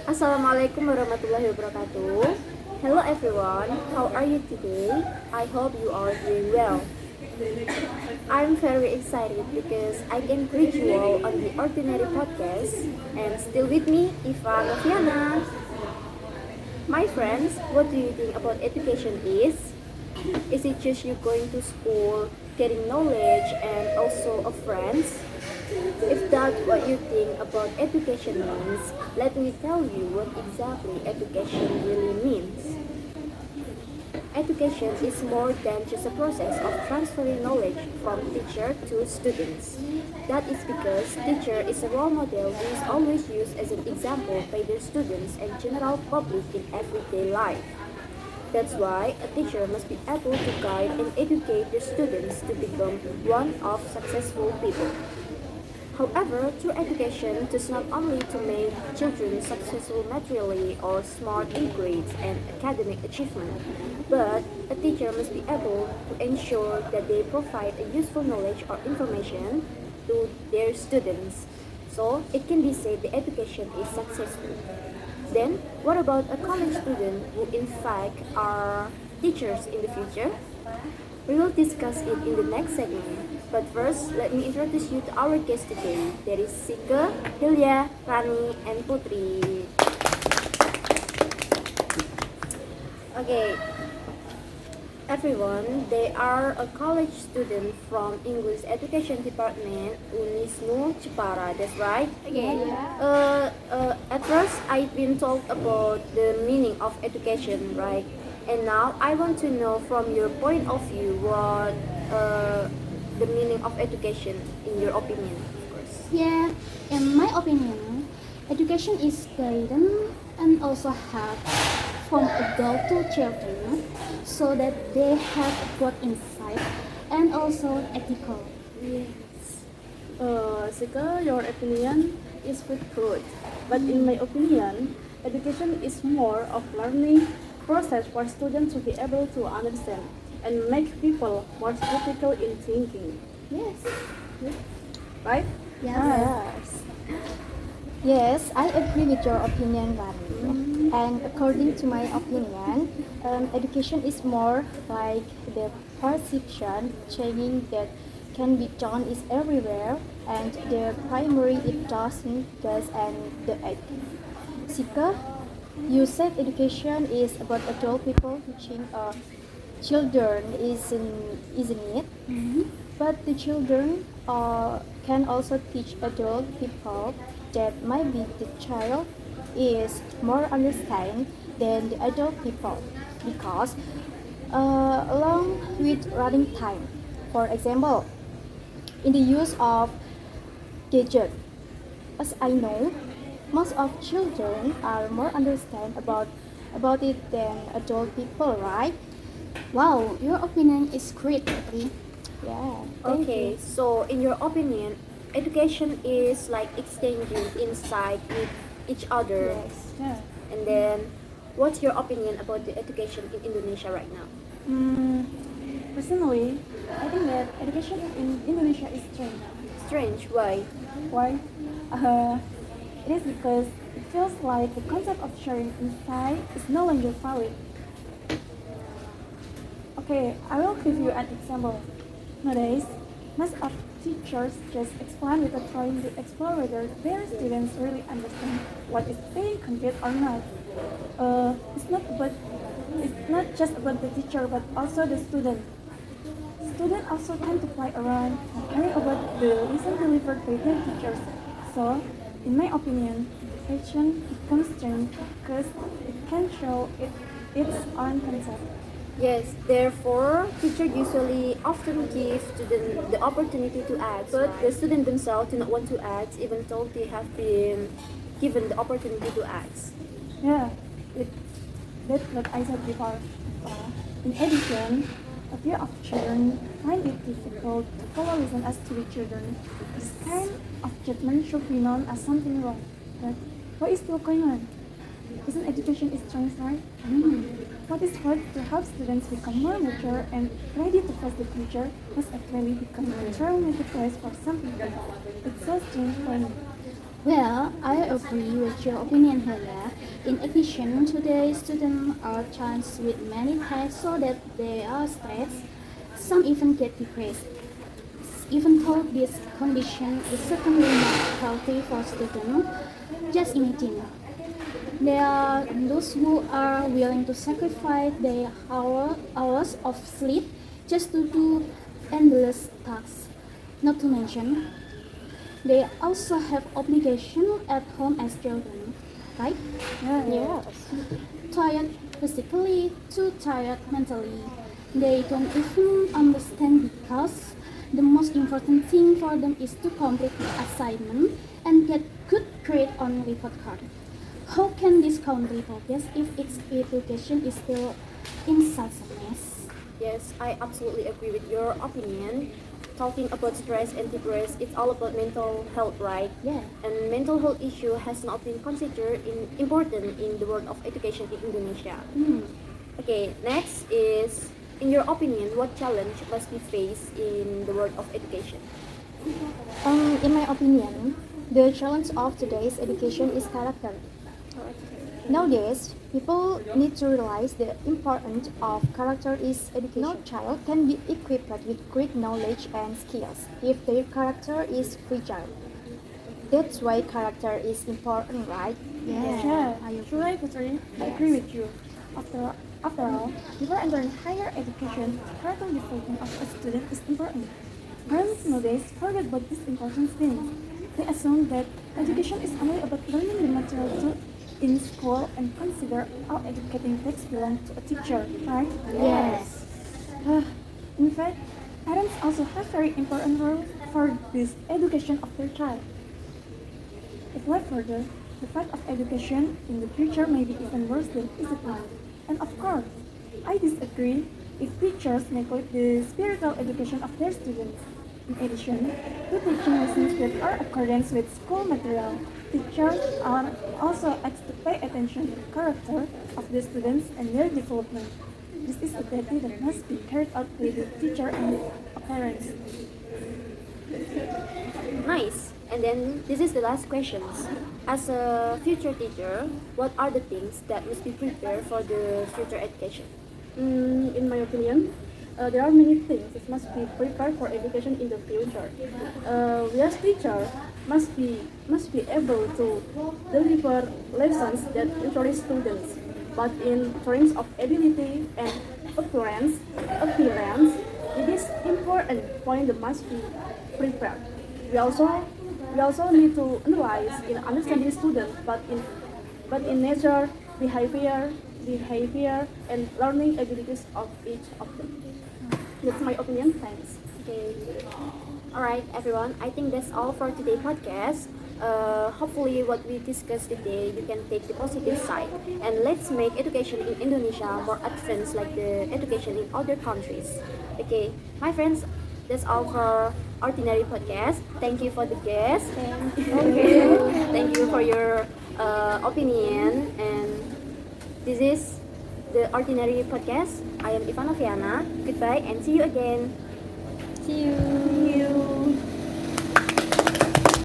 Assalamualaikum warahmatullahi wabarakatuh. Hello everyone, how are you today? I hope you are doing well. I'm very excited because I can greet you all on the Ordinary Podcast and still with me, Nofiana. My friends, what do you think about education is? Is it just you going to school, getting knowledge and also a friends? If that's what you think about education means, let me tell you what exactly education really means. Education is more than just a process of transferring knowledge from teacher to students. That is because teacher is a role model who is always used as an example by their students and general public in everyday life. That's why a teacher must be able to guide and educate their students to become one of successful people. However, true education does not only to make children successful materially or smart in grades and academic achievement, but a teacher must be able to ensure that they provide a useful knowledge or information to their students. So it can be said the education is successful. Then, what about a college student who in fact are teachers in the future? We will discuss it in the next segment. But first, let me introduce you to our guest today. There is Sike, Hilya, Rani, and Putri. Okay, everyone, they are a college student from English Education Department, Unismu, Jepara. That's right. Okay. At first, I've been told about the meaning of education, right? And now I want to know from your point of view what the meaning of education in your opinion, of course. Yeah, in my opinion, education is guidance and also help from adult to children so that they have both insight and also ethical. Yes. Sika, your opinion is with good, but in my opinion, education is more of learning process for students to be able to understand and make people more critical in thinking. Yes. Right? Yes. Yes, I agree with your opinion, Rani. And according to my opinion, education is more like the perception changing that can be done is everywhere, and the primary it doesn't does and the egg. Sika, you said education is about adult people teaching children, isn't it? But the children can also teach adult people that maybe the child is more understand than the adult people because along with running time, for example, in the use of gadget, as I know, most of children are more understand about it than adult people, right? Wow, your opinion is great, Putri. Yeah. Okay, so in your opinion, education is like exchanging insight with each other. Yes. Yeah. And then, what's your opinion about the education in Indonesia right now? Personally, I think that education in Indonesia is strange. Strange, why? Why? It is because it feels like the concept of sharing insight is no longer valid. Okay, I will give you an example. Nowadays, most of teachers just explain without trying to explore whether their students really understand what is being conveyed or not. It's not just about the teacher but also the student. Students also tend to play around and caring about the lesson delivered by their teachers. So, in my opinion, education becomes strange because it can show its own concept. Yes, therefore, teachers usually often give students the opportunity to ask, but the student themselves do not want to ask, even though they have been given the opportunity to ask. Yeah, it, that's what I said before. In addition, a few of children find it difficult to follow listen as to the children. This kind of judgment should be known as something wrong. But what is still going on? Isn't education is strange, right? What is hard to help students become more mature and ready to face the future must actually become a traumatic place for some people. It's so strange for me. Well, I agree with your opinion, Hilya. In addition, today students are challenged with many tasks so that they are stressed. Some even get depressed. Even though this condition is certainly not healthy for students, just imagine. There are those who are willing to sacrifice their hours of sleep just to do endless tasks. Not to mention, they also have obligation at home as children, right? Yes. Tired physically, too tired mentally. They don't even understand because the most important thing for them is to complete the assignment and get good grade on report card. How can this country progress if its education is still in such a mess? Yes, I absolutely agree with your opinion. Talking about stress and depression, it's all about mental health, right? Yeah. And mental health issue has not been considered important in the world of education in Indonesia. Okay, next is, in your opinion, what challenge must be faced in the world of education? In my opinion, the challenge of today's education is character. Nowadays, people need to realize the importance of character is education. No child can be equipped with great knowledge and skills if their character is fragile. That's why character is important, right? Yeah, you're right, Putri. I agree with you. After, after all, before entering higher education, character development of a student is important. Parents nowadays forget about these important things. They assume that education is only about learning the material taught in school and consider all educating texts belong to a teacher, right? Yes. In fact, parents also have very important role for this education of their child. If left further, the fact of education in the future may be even worse than discipline. And of course, I disagree if teachers neglect the spiritual education of their students. In addition to teaching lessons that are accordance with school material, teachers are also asked to pay attention to the character of the students and their development. This is a duty that must be carried out by the teacher and the parents. Nice. And then this is the last questions. As a future teacher, what are the things that must be prepared for the future education? In my opinion, there are many things that must be prepared for education in the future. We as teachers must be able to deliver lessons that interest students, but in terms of ability and appearance, it is important point that must be prepared. We also need to analyze in understanding students, but in nature, behavior, and learning abilities of each of them. That's my opinion. Thanks. Okay. Alright, everyone. I think that's all for today's podcast. Hopefully, what we discussed today, you can take the positive side, and let's make education in Indonesia more advanced, like the education in other countries. Okay, my friends, that's all for ordinary podcast. Thank you for the guest. Okay. Thank you for your opinion. And this is the ordinary podcast. I am Nofiana. Goodbye and see you again. See you. See you.